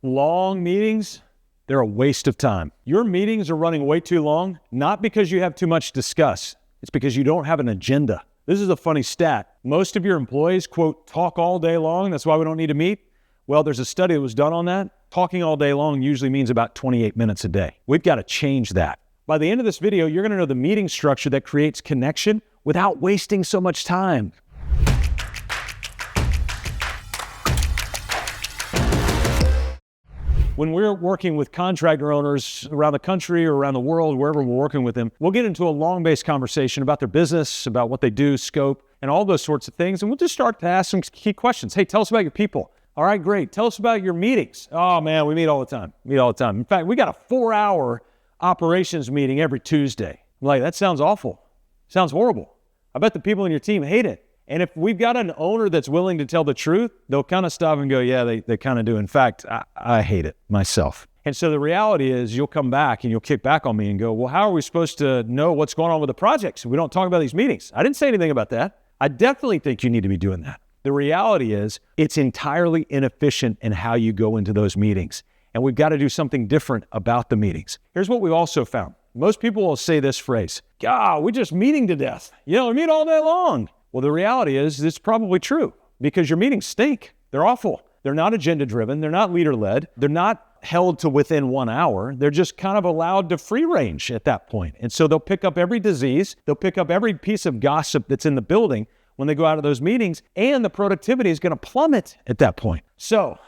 Long meetings, they're a waste of time. Your meetings are running way too long, not because you have too much to discuss. It's because you don't have an agenda. This is a funny stat. Most of your employees, quote, talk all day long. That's why we don't need to meet. Well, there's a study that was done on that. Talking all day long usually means about 28 minutes a day. We've got to change that. By the end of this video, you're going to know the meeting structure that creates connection without wasting so much time. When we're working with contractor owners around the country or around the world, wherever we're working with them, we'll get into a long-based conversation about their business, about what they do, scope, and all those sorts of things. And we'll just start to ask some key questions. Hey, tell us about your people. All right, great. Tell us about your meetings. Oh man, we meet all the time. In fact, we got a 4-hour operations meeting every Tuesday. I'm like, that sounds awful. Sounds horrible. I bet the people in your team hate it. And if we've got an owner that's willing to tell the truth, they'll kind of stop and go, yeah, they kind of do. In fact, I hate it myself. And so the reality is you'll come back and you'll kick back on me and go, well, how are we supposed to know what's going on with the projects? We don't talk about these meetings. I didn't say anything about that. I definitely think you need to be doing that. The reality is it's entirely inefficient in how you go into those meetings. And we've got to do something different about the meetings. Here's what we also found. Most people will say this phrase, God, we're just meeting to death. We meet all day long. Well, the reality is it's probably true because your meetings stink. They're awful. They're not agenda-driven. They're not leader-led. They're not held to within 1 hour. They're just kind of allowed to free range at that point. And so they'll pick up every disease. They'll pick up every piece of gossip that's in the building when they go out of those meetings, and the productivity is going to plummet at that point. So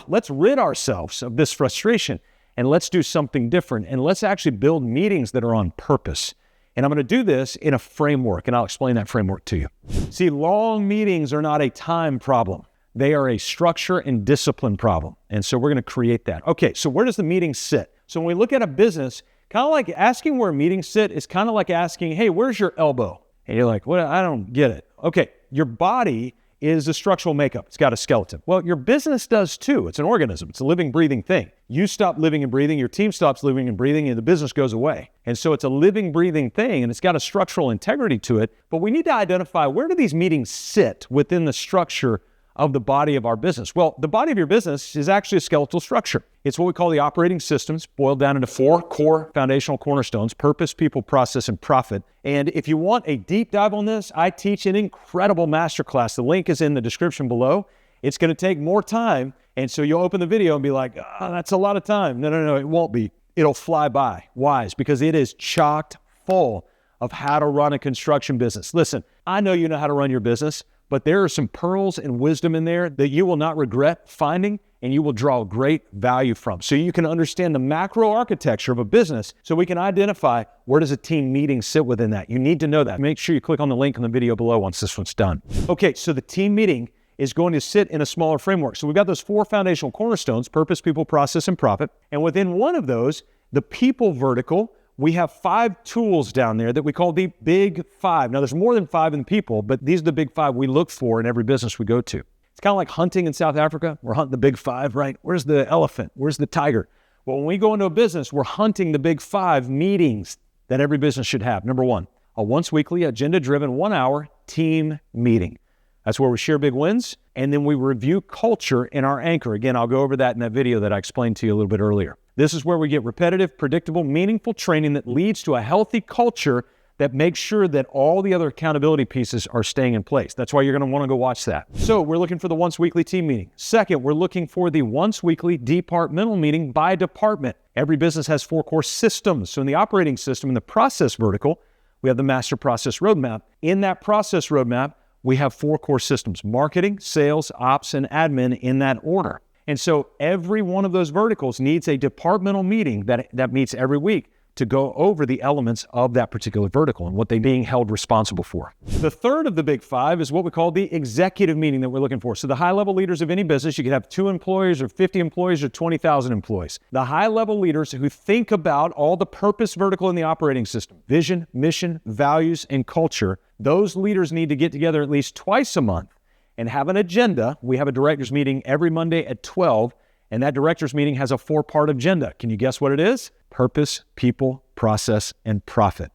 let's rid ourselves of this frustration, and let's do something different, and let's actually build meetings that are on purpose. And I'm going to do this in a framework, and I'll explain that framework to you. See, long meetings are not a time problem. They are a structure and discipline problem. And so we're going to create that. Okay, so where does the meeting sit? So when we look at a business, kind of like asking where meetings sit is kind of like asking, hey, where's your elbow? And you're like, well, I don't get it. Okay, your body is a structural makeup. It's got a skeleton. Well, your business does too. It's an organism. It's a living, breathing thing. You stop living and breathing, your team stops living and breathing, and the business goes away. And so it's a living, breathing thing, and it's got a structural integrity to it. But we need to identify, where do these meetings sit within the structure of the body of our business? Well, the body of your business is actually a skeletal structure. It's what we call the operating systems, boiled down into 4 core foundational cornerstones: purpose, people, process, and profit. And if you want a deep dive on this, I teach an incredible masterclass. The link is in the description below. It's going to take more time. And so you'll open the video and be like, oh, that's a lot of time. No, it won't be. It'll fly by. Why? Because it is chocked full of how to run a construction business. Listen, I know you know how to run your business, but there are some pearls and wisdom in there that you will not regret finding, and you will draw great value from. So you can understand the macro architecture of a business, so we can identify, where does a team meeting sit within that? You need to know that. Make sure you click on the link in the video below once this one's done. Okay, so the team meeting is going to sit in a smaller framework. So we've got those 4 foundational cornerstones: purpose, people, process, and profit. And within one of those, the people vertical, we have 5 tools down there that we call the big 5. Now, there's more than 5 in people, but these are the big 5 we look for in every business we go to. It's kind of like hunting in South Africa. We're hunting the big 5, right? Where's the elephant? Where's the tiger? Well, when we go into a business, we're hunting the big 5 meetings that every business should have. Number 1, a once weekly, agenda-driven 1-hour team meeting. That's where we share big wins, and then we review culture in our anchor. Again, I'll go over that in that video that I explained to you a little bit earlier. This is where we get repetitive, predictable, meaningful training that leads to a healthy culture that makes sure that all the other accountability pieces are staying in place. That's why you're going to want to go watch that. So we're looking for the once weekly team meeting. Second, we're looking for the once weekly departmental meeting by department. Every business has 4 core systems. So in the operating system, in the process vertical, we have the master process roadmap. In that process roadmap, we have 4 core systems: marketing, sales, ops, and admin, in that order. And so every one of those verticals needs a departmental meeting that meets every week to go over the elements of that particular vertical and what they're being held responsible for. The third of the big 5 is what we call the executive meeting that we're looking for. So the high-level leaders of any business, you could have 2 employees or 50 employees or 20,000 employees. The high-level leaders who think about all the purpose vertical in the operating system: vision, mission, values, and culture. Those leaders need to get together at least twice a month and have an agenda. We have a directors meeting every Monday at 12, and that directors meeting has a 4-part agenda. Can you guess what it is? Purpose, people, process, and profit.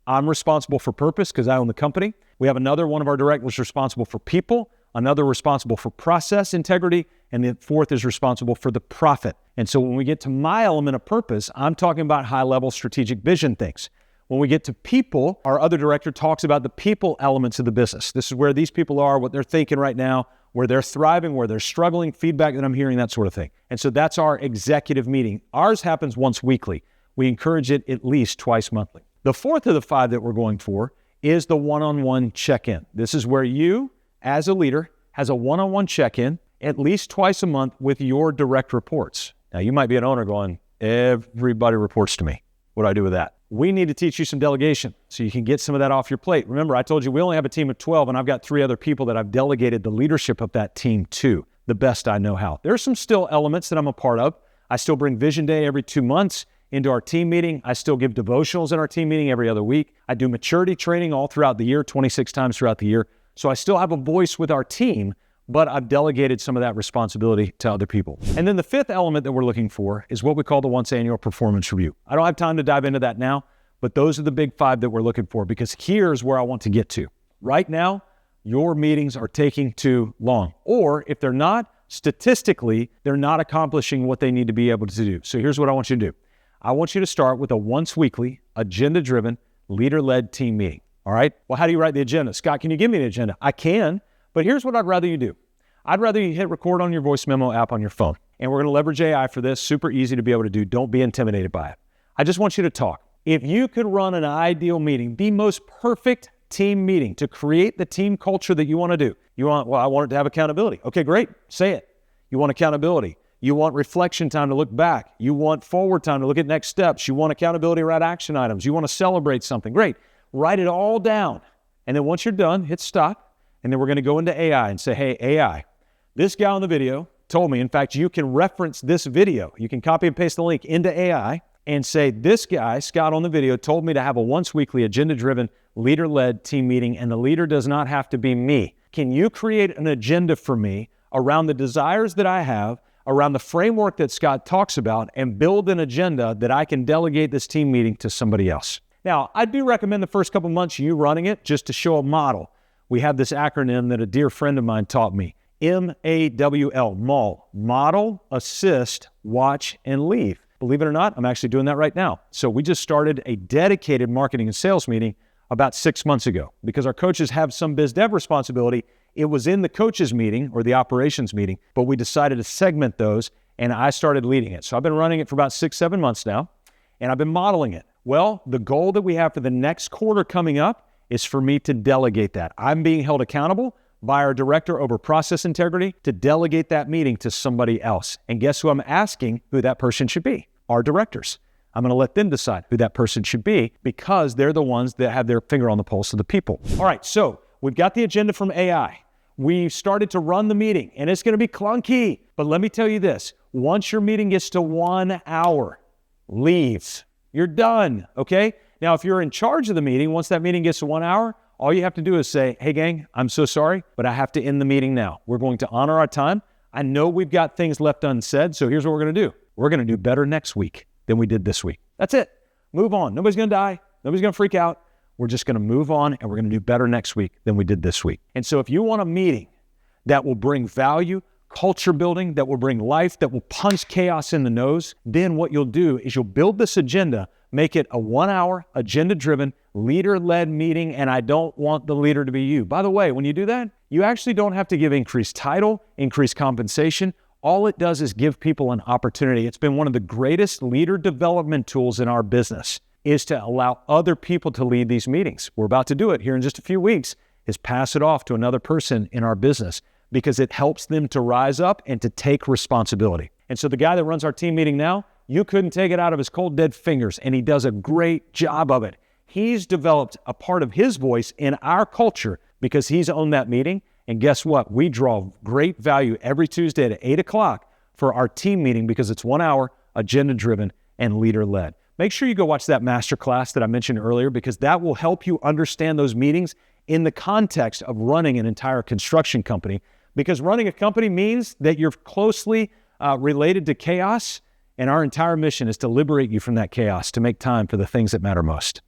I'm responsible for purpose because I own the company. We have another one of our directors responsible for people. another responsible for process integrity, and the fourth is responsible for the profit. And so when we get to my element of purpose, I'm talking about high-level strategic vision things. When we get to people, our other director talks about the people elements of the business. This is where these people are, what they're thinking right now, where they're thriving, where they're struggling, feedback that I'm hearing, that sort of thing. And so that's our executive meeting. Ours happens once weekly. We encourage it at least twice monthly. The fourth of the five that we're going for is the one-on-one check-in. This is where you, as a leader, has a one-on-one check-in at least twice a month with your direct reports. Now, you might be an owner going, everybody reports to me. What do I do with that? We need to teach you some delegation so you can get some of that off your plate. Remember, I told you we only have a team of 12, and I've got 3 other people that I've delegated the leadership of that team to, the best I know how. There are some still elements that I'm a part of. I still bring Vision Day every 2 months into our team meeting. I still give devotionals in our team meeting every other week. I do maturity training all throughout the year, 26 times throughout the year. So I still have a voice with our team, but I've delegated some of that responsibility to other people. And then the fifth element that we're looking for is what we call the once annual performance review. I don't have time to dive into that now, but those are the big 5 that we're looking for, because here's where I want to get to. Right now, your meetings are taking too long. Or if they're not, statistically, they're not accomplishing what they need to be able to do. So here's what I want you to do. I want you to start with a once weekly, agenda-driven, leader-led team meeting. All right? Well, how do you write the agenda? Scott, can you give me the agenda? I can, but here's what I'd rather you do. I'd rather you hit record on your voice memo app on your phone. And we're going to leverage AI for this. Super easy to be able to do. Don't be intimidated by it. I just want you to talk. If you could run an ideal meeting, the most perfect team meeting to create the team culture that you want to do. I want it to have accountability. Okay, great. Say it. You want accountability. You want reflection time to look back. You want forward time to look at next steps. You want accountability around action items. You want to celebrate something. Great. Write it all down. And then once you're done, hit stop. And then we're going to go into AI and say, hey, AI, this guy on the video told me, in fact, you can reference this video. You can copy and paste the link into AI and say, this guy, Scott on the video, told me to have a once weekly agenda-driven, leader-led team meeting, and the leader does not have to be me. Can you create an agenda for me around the desires that I have, around the framework that Scott talks about, and build an agenda that I can delegate this team meeting to somebody else? Now, I do recommend the first couple months you running it just to show a model. We have this acronym that a dear friend of mine taught me, MAWL, MAWL, model, assist, watch, and leave. Believe it or not, I'm actually doing that right now. So we just started a dedicated marketing and sales meeting about 6 months ago because our coaches have some biz dev responsibility. It was in the coaches meeting or the operations meeting, but we decided to segment those and I started leading it. So I've been running it for about 6-7 months now and I've been modeling it. Well, the goal that we have for the next quarter coming up is for me to delegate that. I'm being held accountable by our director over process integrity to delegate that meeting to somebody else. And guess who I'm asking who that person should be? Our directors. I'm going to let them decide who that person should be because they're the ones that have their finger on the pulse of the people. All right, so we've got the agenda from AI. We've started to run the meeting and it's going to be clunky. But let me tell you this, once your meeting gets to 1 hour, leave. You're done, okay? Now, if you're in charge of the meeting, once that meeting gets to 1 hour, all you have to do is say, hey gang, I'm so sorry, but I have to end the meeting now. We're going to honor our time. I know we've got things left unsaid, so here's what we're going to do. We're going to do better next week than we did this week. That's it. Move on. Nobody's going to die. Nobody's going to freak out. We're just going to move on and we're going to do better next week than we did this week. And so if you want a meeting that will bring value, culture building, that will bring life, that will punch chaos in the nose, then what you'll do is you'll build this agenda, make it a 1 hour, agenda-driven, leader-led meeting, and I don't want the leader to be you. By the way, when you do that, you actually don't have to give increased title, increased compensation. All it does is give people an opportunity. It's been one of the greatest leader development tools in our business is to allow other people to lead these meetings. We're about to do it here in just a few weeks, is pass it off to another person in our business because it helps them to rise up and to take responsibility. And so the guy that runs our team meeting now, you couldn't take it out of his cold, dead fingers, and he does a great job of it. He's developed a part of his voice in our culture because he's owned that meeting. And guess what? We draw great value every Tuesday at 8 o'clock for our team meeting because it's 1 hour, agenda-driven, and leader-led. Make sure you go watch that masterclass that I mentioned earlier because that will help you understand those meetings in the context of running an entire construction company. Because running a company means that you're closely related to chaos, and our entire mission is to liberate you from that chaos, to make time for the things that matter most.